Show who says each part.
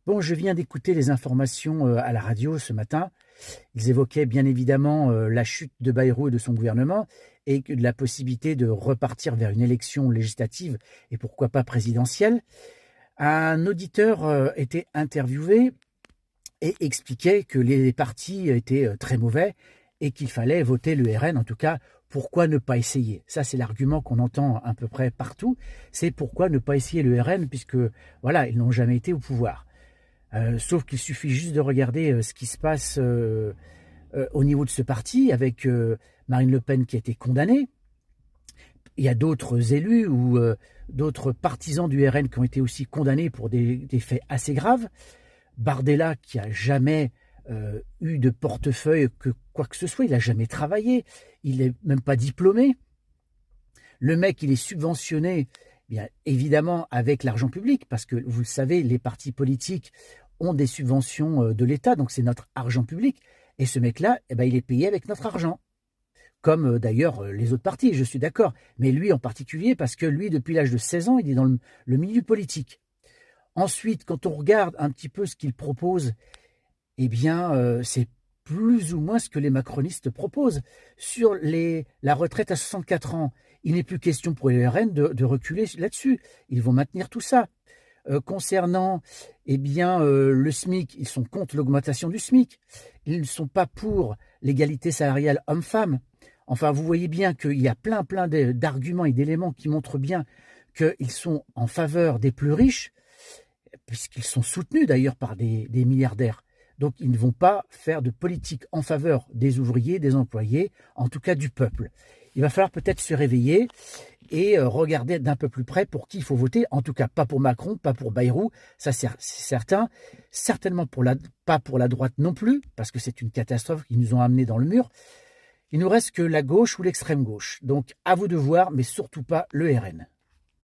Speaker 1: Bon, je viens d'écouter les informations à la radio ce matin. Ils évoquaient bien évidemment la chute de Bayrou et de son gouvernement et la possibilité de repartir vers une élection législative et pourquoi pas présidentielle. Un auditeur était interviewé et expliquait que les partis étaient très mauvais et qu'il fallait voter le RN. En tout cas, pourquoi ne pas essayer? Ça, c'est l'argument qu'on entend à peu près partout. C'est pourquoi ne pas essayer le RN puisque, voilà, ils n'ont jamais été au pouvoir. Sauf qu'il suffit juste de regarder ce qui se passe au niveau de ce parti avec Marine Le Pen qui a été condamnée. Il y a d'autres élus ou d'autres partisans du RN qui ont été aussi condamnés pour des faits assez graves. Bardella qui a jamais eu de portefeuille que quoi que ce soit, il n'a jamais travaillé, il n'est même pas diplômé. Le mec, il est subventionné, bien évidemment, avec l'argent public, parce que vous le savez, les partis politiques ont des subventions de l'État, donc c'est notre argent public. Et ce mec-là, eh ben, il est payé avec notre argent. Comme d'ailleurs les autres partis, je suis d'accord. Mais lui en particulier, parce que lui, depuis l'âge de 16 ans, il est dans le milieu politique. Ensuite, quand on regarde un petit peu ce qu'il propose, eh bien, c'est plus ou moins ce que les macronistes proposent. Sur la retraite à 64 ans, il n'est plus question pour les RN de reculer là-dessus. Ils vont maintenir tout ça. Concernant le SMIC, ils sont contre l'augmentation du SMIC. Ils ne sont pas pour l'égalité salariale homme-femme. Enfin, vous voyez bien qu'il y a plein d'arguments et d'éléments qui montrent bien qu'ils sont en faveur des plus riches, puisqu'ils sont soutenus d'ailleurs par des milliardaires. Donc, ils ne vont pas faire de politique en faveur des ouvriers, des employés, en tout cas du peuple. Il va falloir peut-être se réveiller et regarder d'un peu plus près pour qui il faut voter. En tout cas, pas pour Macron, pas pour Bayrou, ça c'est certain. Certainement pas pour la droite non plus, parce que c'est une catastrophe qu'ils nous ont amenés dans le mur. Il nous reste que la gauche ou l'extrême gauche. Donc, à vous de voir, mais surtout pas le RN.